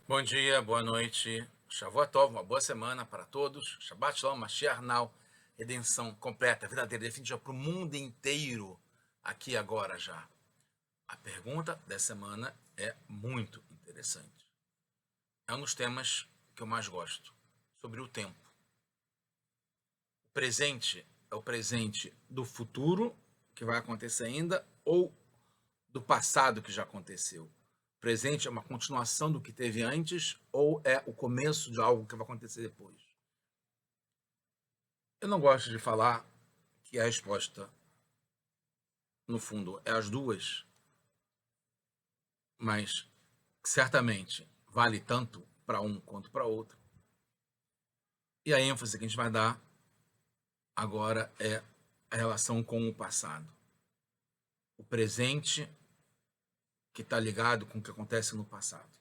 Bom dia, boa noite. Shavua Tov, uma boa semana para todos. Shabbat Shalom, Mashiach Now, redenção completa, verdadeira, definitiva para o mundo inteiro, aqui e agora já. A pergunta dessa semana é muito interessante. É um dos temas que eu mais gosto, sobre o tempo. O presente é o presente do futuro, que vai acontecer ainda, ou do passado que já aconteceu? O presente é uma continuação do que teve antes ou é o começo de algo que vai acontecer depois? Eu não gosto de falar que a resposta, no fundo, é as duas, mas certamente vale tanto para um quanto para outro. E a ênfase que a gente vai dar agora é a relação com o passado. O presente que está ligado com o que acontece no passado.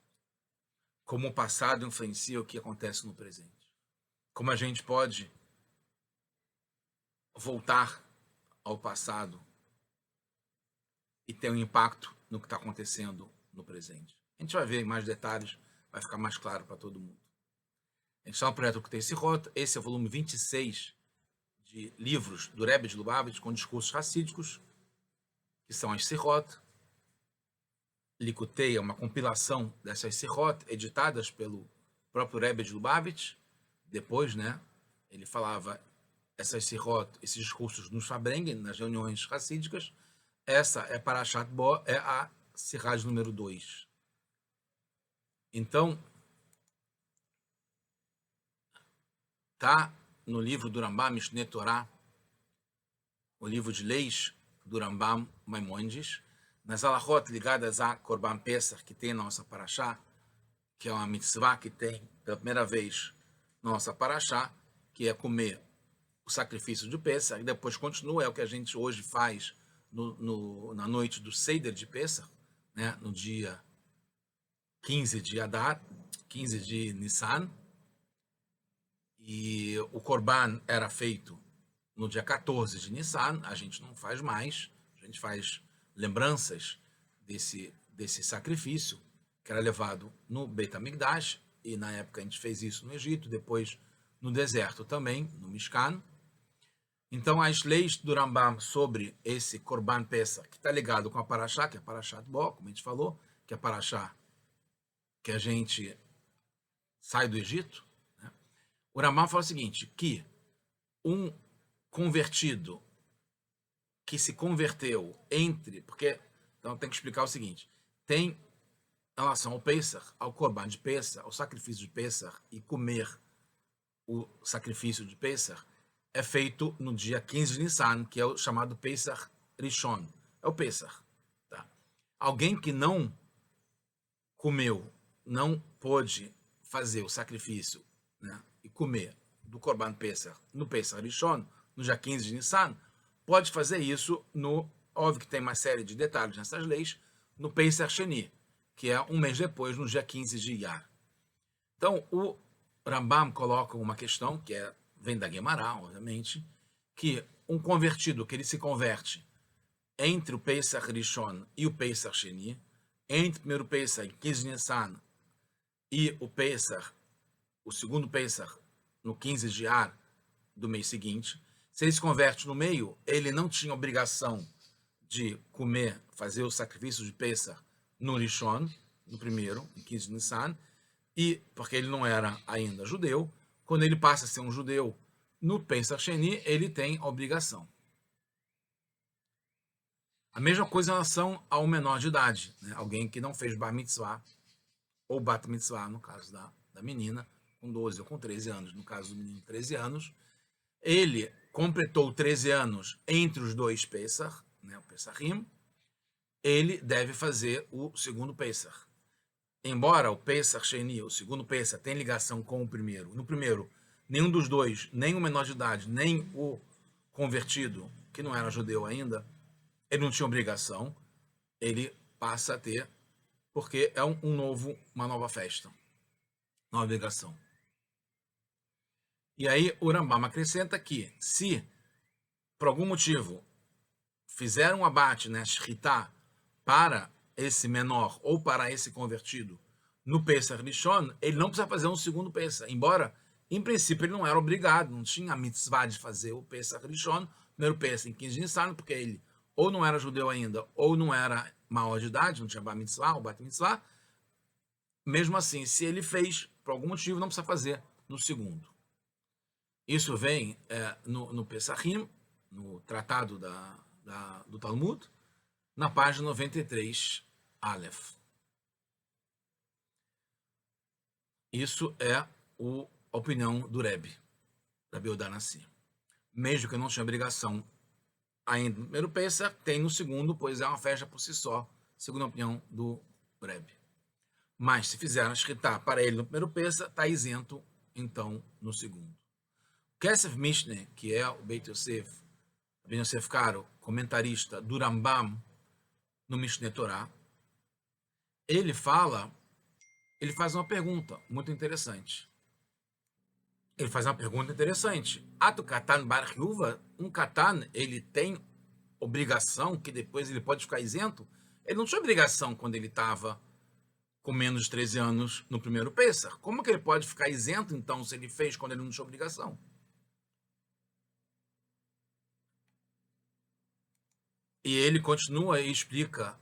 Como o passado influencia o que acontece no presente. Como a gente pode voltar ao passado e ter um impacto no que está acontecendo no presente. A gente vai ver em mais detalhes, vai ficar mais claro para todo mundo. A gente está no projeto que tem Sirot, esse é o volume 26 de livros do Rebbe de Lubavitch com discursos racídicos, que são as Sirot. Likutei é uma compilação dessas Sirot, editadas pelo próprio Rebbe de Lubavitch. Depois, ele falava essas Sirot, esses discursos nos Fabrengen, nas reuniões racídicas. Essa é Parashat Bo, é a Siraj número 2. Então, tá no livro do Rambam, Mishneh Torah, o livro de leis do Rambam Maimonides, nas alachot ligadas a Korban Pesach, que tem na nossa Parashá, que é uma mitzvah que tem pela primeira vez na nossa Parashá, que é comer o sacrifício de Pesach, e depois continua, é o que a gente hoje faz na noite do Seder de Pesach, no dia 15 de Adar, 15 de Nissan, e o Korban era feito no dia 14 de Nissan, a gente não faz mais, a gente faz lembranças desse sacrifício, que era levado no Beit HaMikdash, e na época a gente fez isso no Egito, depois no deserto também, no Mishkan. Então, as leis do Rambam sobre esse Korban Pesach, que está ligado com a Parashá, que é a Parashat Bo, como a gente falou, que é a Parashá que a gente sai do Egito, o Rambam fala o seguinte, que um convertido que se converteu porque, então tem que explicar o seguinte, tem em relação ao Pesach, ao Korban de Pesach, ao sacrifício de Pesach e comer o sacrifício de Pesach, é feito no dia 15 de Nissan, que é o chamado Pesach Rishon. É o Pesach. Tá? Alguém que não comeu, não pôde fazer o sacrifício e comer do Korban Pesach no Pesach Rishon, no dia 15 de Nissan, pode fazer isso óbvio que tem uma série de detalhes nessas leis, no Pesach Sheni, que é um mês depois, no dia 15 de Iyar. Então, o Rambam coloca uma questão, que vem da Guemará, obviamente, que um convertido, que ele se converte entre o Pesach Rishon e o Pesach Sheni, entre o primeiro Pesach, 15 de Nissan, e o Pesach, o segundo Pesach, no 15 de Iyar do mês seguinte, se ele se converte no meio, ele não tinha obrigação de comer, fazer o sacrifício de Pesach no Rishon, no primeiro, em 15 de Nissan, e porque ele não era ainda judeu, quando ele passa a ser um judeu no Pesach Sheni, ele tem a obrigação. A mesma coisa em relação ao menor de idade, alguém que não fez bar mitzvah, ou bat mitzvah, no caso da menina, com 12 ou com 13 anos, no caso do menino, 13 anos, ele completou 13 anos entre os dois Pesach, o Pesachim, ele deve fazer o segundo Pesach. Embora o Pesach Sheni, o segundo Pesach, tenha ligação com o primeiro, no primeiro, nenhum dos dois, nem o menor de idade, nem o convertido, que não era judeu ainda, ele não tinha obrigação, ele passa a ter, porque é uma nova festa, uma obrigação. E aí o Rambam acrescenta que, se por algum motivo fizeram um abate, shritá, para esse menor ou para esse convertido no Pesach Rishon, ele não precisa fazer um segundo Pesach, embora, em princípio, ele não era obrigado, não tinha a mitzvah de fazer o Pesach Rishon, primeiro Pesach em 15 de Nissan, porque ele ou não era judeu ainda, ou não era maior de idade, não tinha bar mitzvah ou bat mitzvah. Mesmo assim, se ele fez, por algum motivo, não precisa fazer no segundo. Isso vem no Pesachim, no tratado do Talmud, na página 93, Aleph. Isso é a opinião do Rebbe, Rabi Yehuda Hanassi. Mesmo que não tinha obrigação ainda no primeiro Pesach, tem no segundo, pois é uma festa por si só, segundo a opinião do Rebbe. Mas se fizer a shritá para ele no primeiro Pesach, está isento, então, no segundo. Kesef Mishneh, que é o Beit Yosef, Ben Yosef Karo, comentarista do Rambam no Mishneh Torah, ele faz uma pergunta muito interessante. Ele faz uma pergunta interessante. Ato katan bar chuva, um katan, ele tem obrigação que depois ele pode ficar isento? Ele não tinha obrigação quando ele estava com menos de 13 anos no primeiro Pesach. Como que ele pode ficar isento, então, se ele fez quando ele não tinha obrigação? E ele continua e explica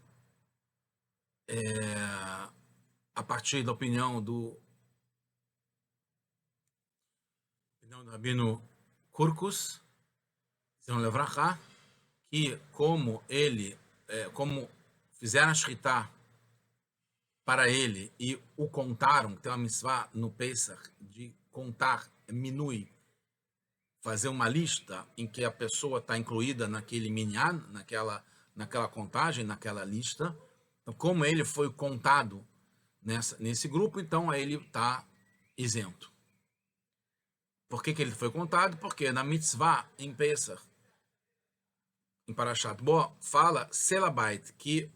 a partir da opinião do Rabino Kurkus, que como fizeram a shritá para ele e o contaram, tem uma mitzvah no Pesach de contar, minui, fazer uma lista em que a pessoa está incluída naquele minyan, naquela contagem, naquela lista. Então, como ele foi contado nesse grupo, então ele está isento. Por que ele foi contado? Porque na mitzvah, em Pesach, em Parashat Bo, fala Selabait, que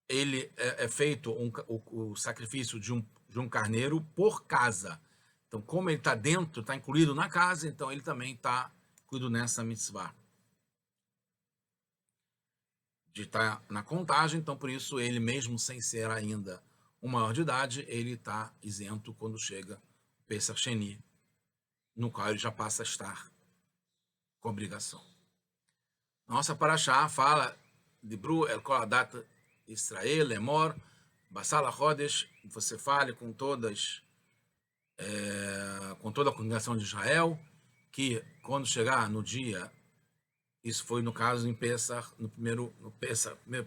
ele é feito o sacrifício de um carneiro por casa. Então, como ele está dentro, está incluído na casa, então ele também está incluído nessa mitzvah de estar na contagem. Então, por isso, ele mesmo sem ser ainda um maior de idade, ele está isento quando chega o Pesach Sheni, no qual ele já passa a estar com obrigação. Nossa Parashá fala de Bru El Kol Adat Israel, Lemor, Basala Chodesh, você fale com toda a congregação de Israel, que quando chegar no dia, isso foi no caso em Pesach, no primeiro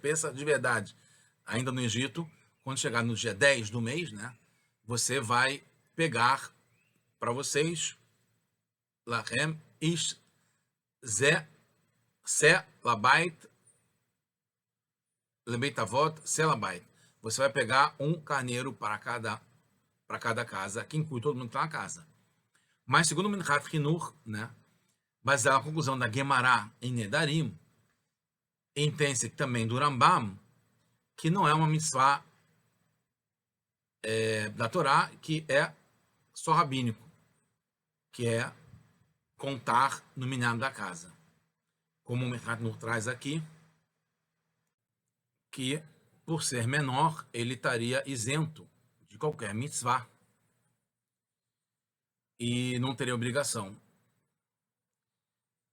Pesach de verdade, ainda no Egito, quando chegar no dia 10 do mês, né, você vai pegar para vocês Lachem Ish Ze Se Labait Lebeitavot Se Labait. Você vai pegar um carneiro para cada casa, que inclui todo mundo que está na casa. Mas segundo o Minchat Hinur, né, baseado na conclusão da Gemara em Nedarim, entende-se também do Rambam, que não é uma mitzvah da Torá, que é só rabínico, que é contar no minyan da casa. Como o Minchat Hinur traz aqui, que por ser menor, ele estaria isento de qualquer mitzvah e não teria obrigação.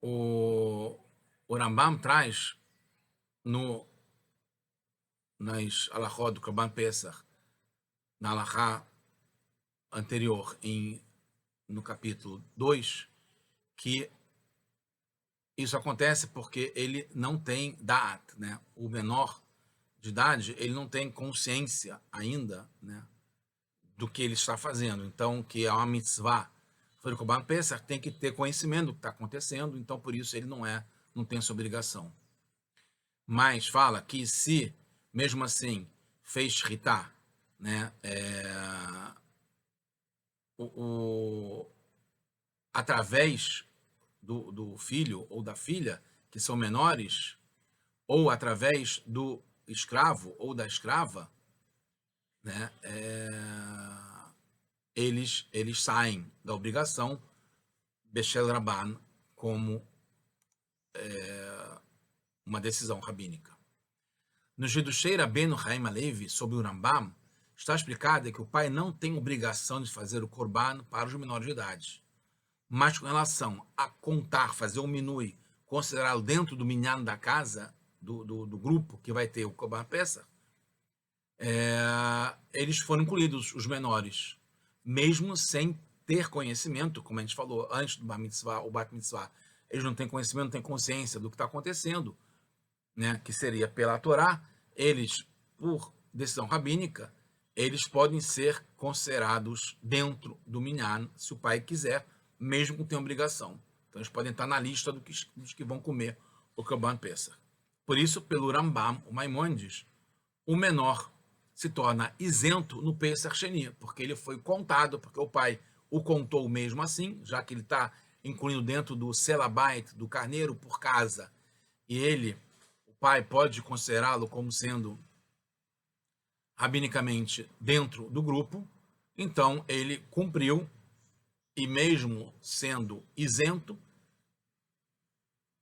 O Rambam traz nas alachot do Korban Pesach, na alachá anterior, no capítulo 2, que isso acontece porque ele não tem da'at, né? O menor de idade, ele não tem consciência ainda, né, do que ele está fazendo. Então, que é uma mitzvah, foi o Korban Pesach, tem que ter conhecimento do que está acontecendo, então por isso ele não tem essa obrigação. Mas fala que se, mesmo assim, fez shritá, né, através do filho ou da filha, que são menores, ou através do escravo ou da escrava, né, eles saem da obrigação Beshel Rabban como uma decisão rabínica. No Hidushei Rabbeinu Chaim Alevi, sobre o Rambam, está explicado é que o pai não tem obrigação de fazer o corban para os menores de idade. Mas com relação a contar, fazer o minui, considerá-lo dentro do minyan da casa, do grupo que vai ter o corban peça, eles foram incluídos, os menores, mesmo sem ter conhecimento, como a gente falou antes do bar mitzvah, o bat mitzvah, eles não têm conhecimento, não têm consciência do que está acontecendo, né, que seria pela Torá, eles, por decisão rabínica, eles podem ser considerados dentro do minyan, se o pai quiser, mesmo que tenha obrigação. Então, eles podem estar na lista dos que vão comer o Korban Pesach. Por isso, pelo Rambam, o Maimônides, o menor se torna isento no Pesach Sheni, porque ele foi contado, porque o pai o contou mesmo assim, já que ele está incluindo dentro do selabait, do carneiro por casa, e ele, o pai, pode considerá-lo como sendo rabinicamente dentro do grupo, então ele cumpriu, e mesmo sendo isento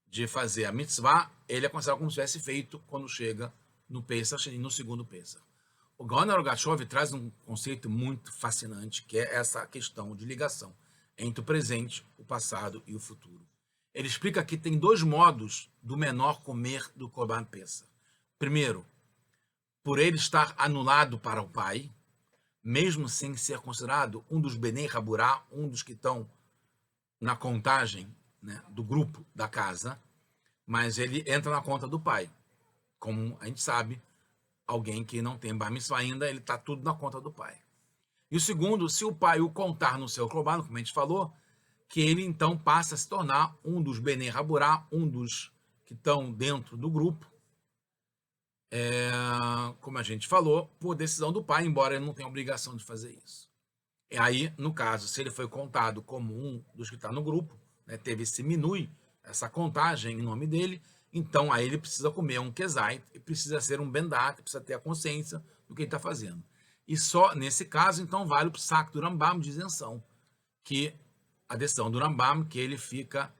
de fazer a mitzvah, ele é considerado como se tivesse feito quando chega no Pesach, no segundo Pesach. O Gaon Rogachov traz um conceito muito fascinante, que é essa questão de ligação entre o presente, o passado e o futuro. Ele explica que tem dois modos do menor comer do Korban Pesach. Primeiro, por ele estar anulado para o pai, mesmo sem ser considerado um dos Benei Haburá, um dos que estão na contagem, né, do grupo da casa, mas ele entra na conta do pai. Como a gente sabe, alguém que não tem bar mitzvah ainda, ele está tudo na conta do pai. E o segundo, se o pai o contar no seu korban, como a gente falou, que ele então passa a se tornar um dos Benei Haburá, um dos que estão dentro do grupo, como a gente falou, por decisão do pai, embora ele não tenha obrigação de fazer isso. E aí, no caso, se ele foi contado como um dos que está no grupo, né, teve esse minui, essa contagem em nome dele, então aí ele precisa comer um kezait, e precisa ser um bendat, precisa ter a consciência do que ele está fazendo. E só nesse caso, então, vale o psak do Rambam de isenção, que a decisão do Rambam, que ele fica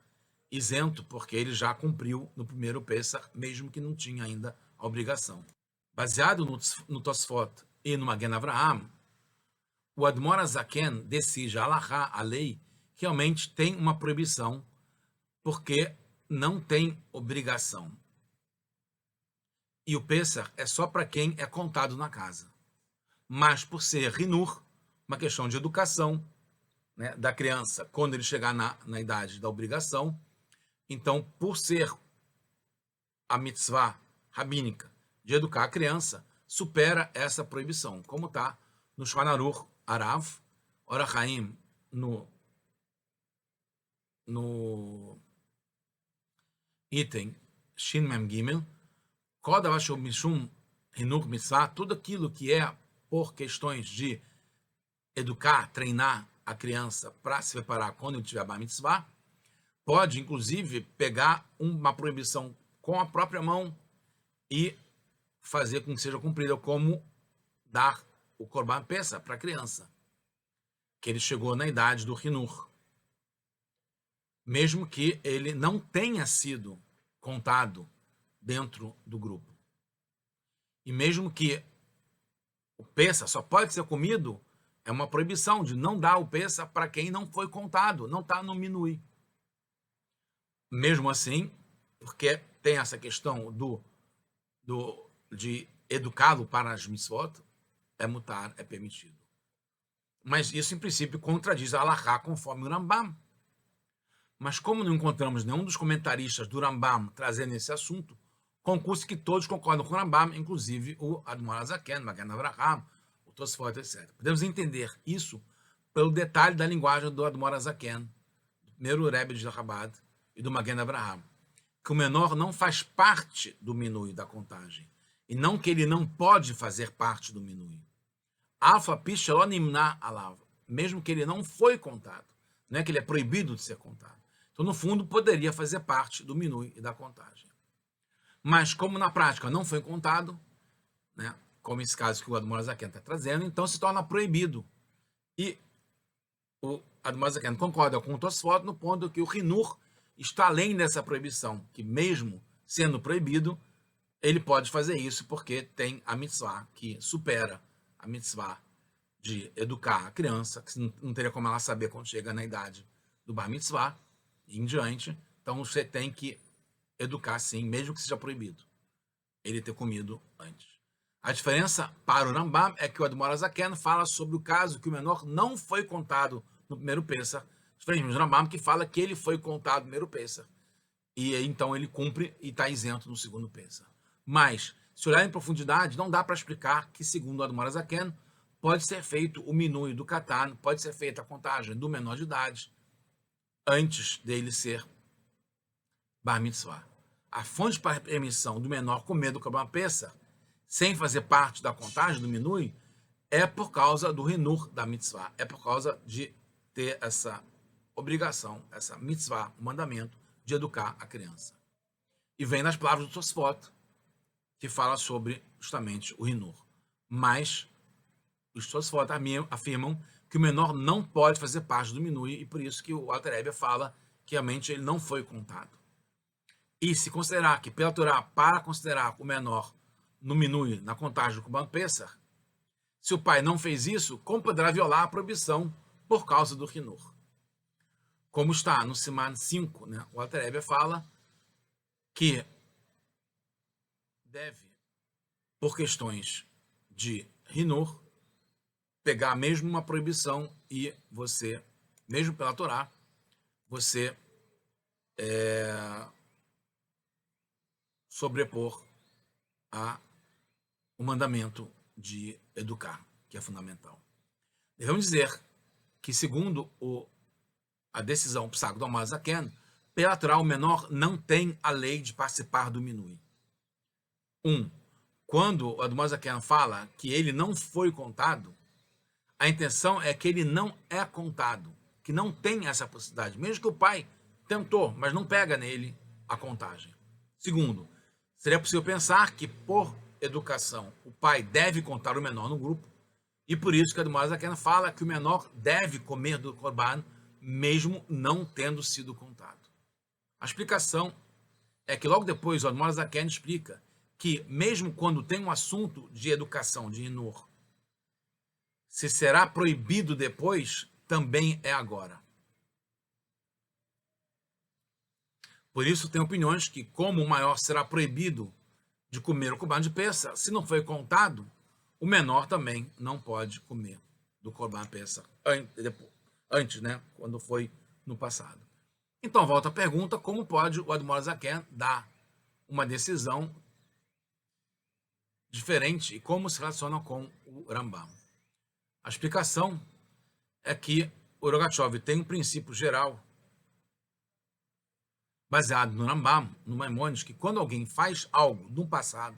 isento, porque ele já cumpriu no primeiro Pesach, mesmo que não tinha ainda a obrigação. Baseado no Tosfot e no Magen Avraham, o Admor Azaken decide a halachá, a lei, realmente tem uma proibição, porque não tem obrigação. E o Pesach é só para quem é contado na casa. Mas por ser Hinur, uma questão de educação, né, da criança, quando ele chegar na idade da obrigação, então, por ser a mitzvah rabínica de educar a criança, supera essa proibição, como está no Shulchan Aruch Arav, Orach Chaim, no item Shin Mem Gimel, Kol Davar Sheu Mishum Hinuk Mitzvah, tudo aquilo que é por questões de educar, treinar a criança para se preparar quando ele tiver Bar Mitzvah, pode, inclusive, pegar uma proibição com a própria mão e fazer com que seja cumprida, como dar o Korban Pesach para a criança, que ele chegou na idade do Hinur, mesmo que ele não tenha sido contado dentro do grupo. E mesmo que o Pesach só pode ser comido, é uma proibição de não dar o Pesach para quem não foi contado, não está no minui. Mesmo assim, porque tem essa questão de educá-lo para as mitzvot, é mutar, é permitido. Mas isso, em princípio, contradiz a halachá conforme o Rambam. Mas como não encontramos nenhum dos comentaristas do Rambam trazendo esse assunto, conclui-se que todos concordam com o Rambam, inclusive o Admor Azaken, Magen Avraham, o Tosfot, etc. Podemos entender isso pelo detalhe da linguagem do Admor Azaken, do primeiro Rebbe de Chabad e do Magen Avraham, que o menor não faz parte do minui da contagem, e não que ele não pode fazer parte do minui. Alfa Pishalonimna Alav, mesmo que ele não foi contado, não é que ele é proibido de ser contado. Então, no fundo, poderia fazer parte do minui e da contagem. Mas, como na prática não foi contado, né, como esse caso que o Admor Azaken está trazendo, então se torna proibido. E o Admor Azaken concorda com o Tosfot no ponto que o Hinur está além dessa proibição, que mesmo sendo proibido, ele pode fazer isso porque tem a mitzvah que supera a mitzvah de educar a criança, que não teria como ela saber quando chega na idade do bar mitzvah e em diante. Então você tem que educar sim, mesmo que seja proibido ele ter comido antes. A diferença para o Rambam é que o Admor Azaken fala sobre o caso que o menor não foi contado no primeiro Pessah, diferente do Rambam que fala que ele foi contado no primeiro Pessah. E então ele cumpre e está isento no segundo Pessah. Mas, se olhar em profundidade, não dá para explicar que, segundo o Admor Azaken, pode ser feito o minui do Katan, pode ser feita a contagem do menor de idade antes dele ser Bar Mitzvah. A fonte para a permissão do menor comer do Korban Pessah, sem fazer parte da contagem do minui, é por causa do Hinur da Mitzvah, é por causa de ter essa obrigação, essa Mitzvah, o mandamento de educar a criança. E vem nas palavras do Tosfot, que fala sobre justamente o Hinur. Mas os Tosfot afirmam que o menor não pode fazer parte do minui, e por isso que o Alter Rebbe fala que realmente ele não foi contado. E se considerar que, pela Torá, para considerar o menor no minui, na contagem do Korban Pessah, se o pai não fez isso, como poderá violar a proibição por causa do Hinur? Como está no Siman 5, né? O Alter Rebbe fala que deve, por questões de Hinur, pegar mesmo uma proibição e você, mesmo pela Torá, você sobrepor o mandamento de educar, que é fundamental. Devemos dizer que, segundo a decisão Psaq do Admor Azaken, pela Torá, o menor não tem a lei de participar do minui. Quando o Admor Azaken fala que ele não foi contado, a intenção é que ele não é contado, que não tem essa possibilidade, mesmo que o pai tentou, mas não pega nele a contagem. Segundo, seria possível pensar que, por educação, o pai deve contar o menor no grupo, e por isso que o Admor Azaken fala que o menor deve comer do Korban, mesmo não tendo sido contado. A explicação é que logo depois o Admor Azaken explica que, mesmo quando tem um assunto de educação, de Hinur, se será proibido depois, também é agora. Por isso, tem opiniões que, como o maior será proibido de comer o Korban de Pessah, se não foi contado, o menor também não pode comer do Korban Pessah antes, né? Quando foi no passado. Então, volta a pergunta, como pode o Admor Azaken dar uma decisão diferente e como se relaciona com o Rambam? A explicação é que o Rogatchover tem um princípio geral baseado no Rambam, no Maimônides, que quando alguém faz algo no passado,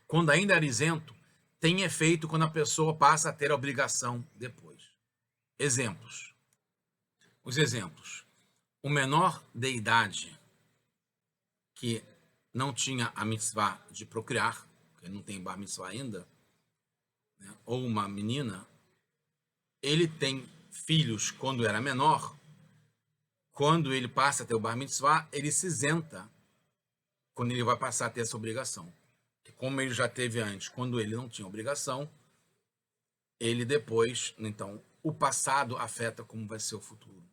quando ainda era isento, tem efeito quando a pessoa passa a ter a obrigação depois. Exemplos. Os exemplos. O menor de idade que não tinha a mitzvah de procriar, que não tem bar mitzvah ainda, né, ou uma menina, ele tem filhos quando era menor, quando ele passa a ter o bar mitzvah, ele se isenta quando ele vai passar a ter essa obrigação. Que como ele já teve antes, quando ele não tinha obrigação, ele depois, então, o passado afeta como vai ser o futuro,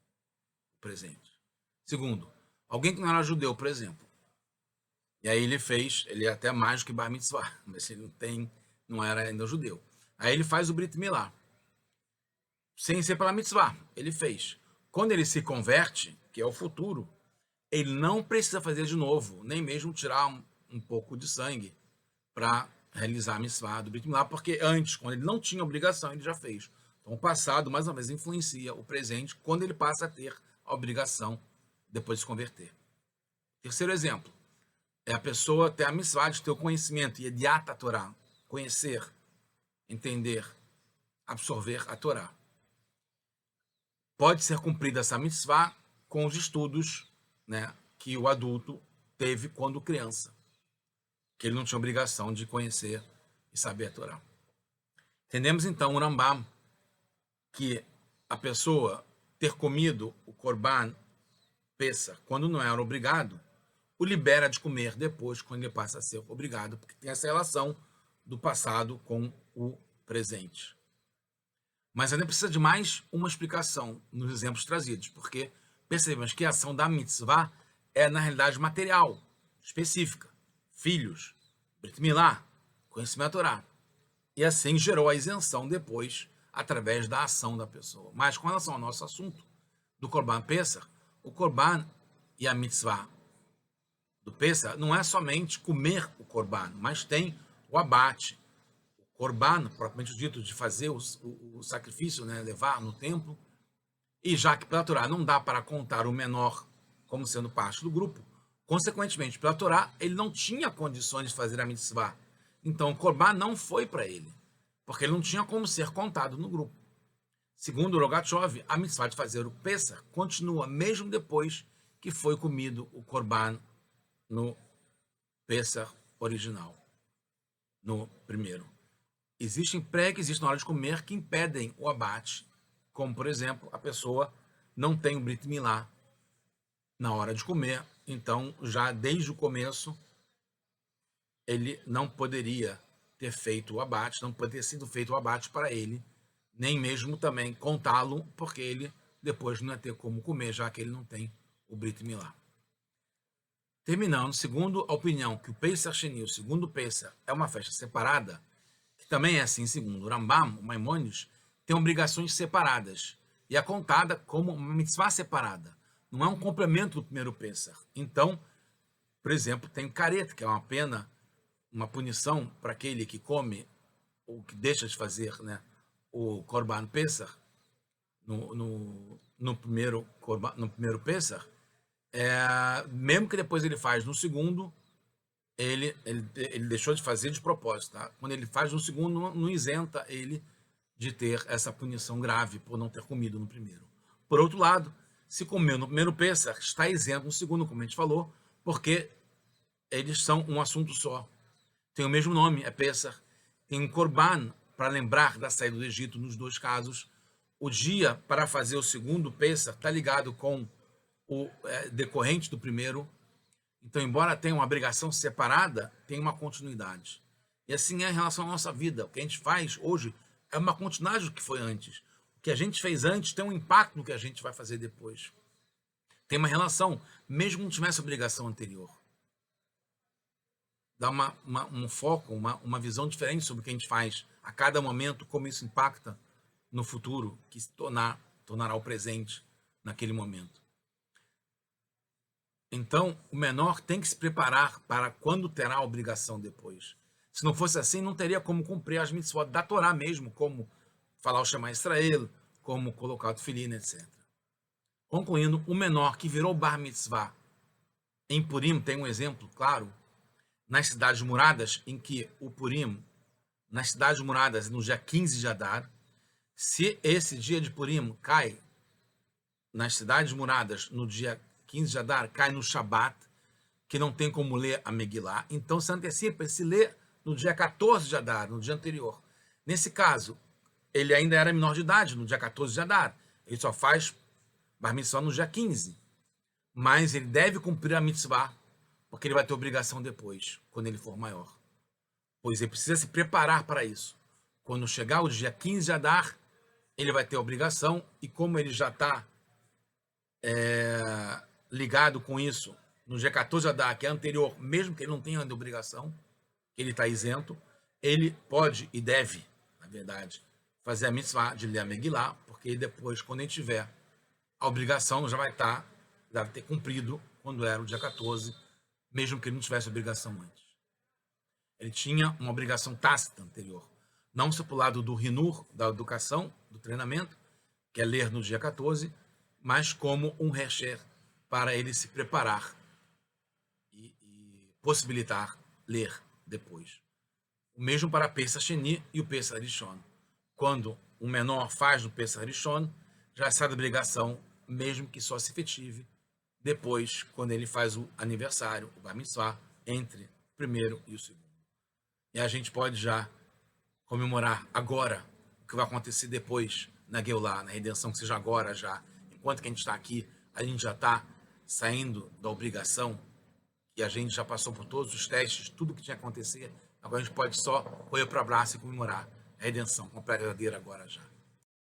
o presente. Segundo, alguém que não era judeu, por exemplo, e aí ele é até mais do que bar mitzvah, mas ele não era ainda judeu. Aí ele faz o Brit Milá, sem ser pela mitzvah, ele fez. Quando ele se converte, que é o futuro, ele não precisa fazer de novo, nem mesmo tirar um pouco de sangue para realizar a mitzvah do Brit Milá, porque antes, quando ele não tinha obrigação, ele já fez. Então, o passado, mais uma vez, influencia o presente quando ele passa a ter a obrigação depois de se converter. Terceiro exemplo, é a pessoa ter a mitzvah de ter o conhecimento, yediat a Torá, conhecer, entender, absorver a Torá. Pode ser cumprida essa mitzvah com os estudos, né, que o adulto teve quando criança, que ele não tinha obrigação de conhecer e saber a Torá. Entendemos então o Rambam que a pessoa ter comido o Korban Pessah quando não era obrigado, o libera de comer depois quando ele passa a ser obrigado, porque tem essa relação do passado com o presente. Mas ainda precisa de mais uma explicação nos exemplos trazidos, porque percebemos que a ação da mitzvah é, na realidade, material, específica. Filhos, Brit Milá, conhecimento da Torá. E assim gerou a isenção depois, através da ação da pessoa. Mas com relação ao nosso assunto do Korban Pesach, o Korban e a mitzvah do Pesach não é somente comer o Korban, mas tem o abate, o Korban, propriamente dito, de fazer o sacrifício, né, levar no templo. E já que pela Torá não dá para contar o menor como sendo parte do grupo, consequentemente, pela Torá, ele não tinha condições de fazer a mitzvah. Então, o Korban não foi para ele, porque ele não tinha como ser contado no grupo. Segundo o Rogatchover, a mitzvah de fazer o Pesach continua mesmo depois que foi comido o Korban no Pesach original, no primeiro. Existem pré-requisitos na hora de comer que impedem o abate, como, por exemplo, a pessoa não tem o Brit Milá na hora de comer, então já desde o começo ele não poderia ter feito o abate, não poderia ter sido feito o abate para ele, nem mesmo também contá-lo, porque ele depois não ia ter como comer, já que ele não tem o Brit Milá. Terminando, segundo a opinião que o Pesach Sheni, o segundo Pesach, é uma festa separada, que também é assim segundo o Rambam, o Maimônides, tem obrigações separadas, e é contada como uma mitzvah separada, não é um complemento do primeiro Pesach. Então, por exemplo, tem o caret, que é uma pena, uma punição para aquele que come ou que deixa de fazer, né, o Korban Pesach no primeiro Pesach, mesmo que depois ele faz no segundo, ele deixou de fazer de propósito. Tá? Quando ele faz no segundo, não isenta ele de ter essa punição grave por não ter comido no primeiro. Por outro lado, se comeu no primeiro Pesach, está isento no segundo, como a gente falou, porque eles são um assunto só. Tem o mesmo nome, é Pesach. Tem um Korban para lembrar da saída do Egito nos dois casos. O dia para fazer o segundo Pesach está ligado com o decorrente do primeiro. Então, embora tenha uma obrigação separada, tem uma continuidade. E assim é em relação à nossa vida. O que a gente faz hoje é uma continuidade do que foi antes. O que a gente fez antes tem um impacto no que a gente vai fazer depois. Tem uma relação, mesmo que não tivesse obrigação anterior. Dá um foco, uma visão diferente sobre o que a gente faz a cada momento, como isso impacta no futuro, que se tornará o presente naquele momento. Então, o menor tem que se preparar para quando terá a obrigação depois. Se não fosse assim, não teria como cumprir as mitzvot da Torá mesmo, como falar o Shema Israel, como colocar o Tefilin, etc. Concluindo, o menor que virou Bar Mitzvah em Purim tem um exemplo claro, nas cidades muradas, em que o Purim, nas cidades muradas, no dia 15 de Adar, se esse dia de Purim cai nas cidades muradas no dia 15 de Adar, cai no Shabat, que não tem como ler a Megillah, então se antecipa e se lê no dia 14 de Adar, no dia anterior. Nesse caso, ele ainda era menor de idade no dia 14 de Adar, ele só faz Bar Mitzvah no dia 15, mas ele deve cumprir a mitzvah, porque ele vai ter obrigação depois, quando ele for maior. Pois ele precisa se preparar para isso. Quando chegar o dia 15 de Adar, ele vai ter obrigação, e como ele já está ligado com isso, no dia 14 de Adar, que é anterior, mesmo que ele não tenha ainda obrigação, que ele está isento, ele pode e deve, na verdade, fazer a mitzvah de ler a Megillah, porque depois, quando ele tiver a obrigação, já vai deve ter cumprido quando era o dia 14, mesmo que ele não tivesse obrigação antes. Ele tinha uma obrigação tácita anterior, não só para o lado do Hinur, da educação, do treinamento, que é ler no dia 14, mas como um recher para ele se preparar e possibilitar ler depois. O mesmo para Pesach Sheni e o Pesach Rishon. Quando o menor faz no Pesach Rishon, já sai da obrigação, mesmo que só se efetive depois, quando ele faz o aniversário, o Bar Mitzvah, entre o primeiro e o segundo. E a gente pode já comemorar agora o que vai acontecer depois na Geulah, na redenção, que seja agora já. Enquanto que a gente está aqui, a gente já está saindo da obrigação, e a gente já passou por todos os testes, tudo que tinha que acontecer. Agora a gente pode só correr para o abraço e comemorar a redenção completa verdadeira agora já.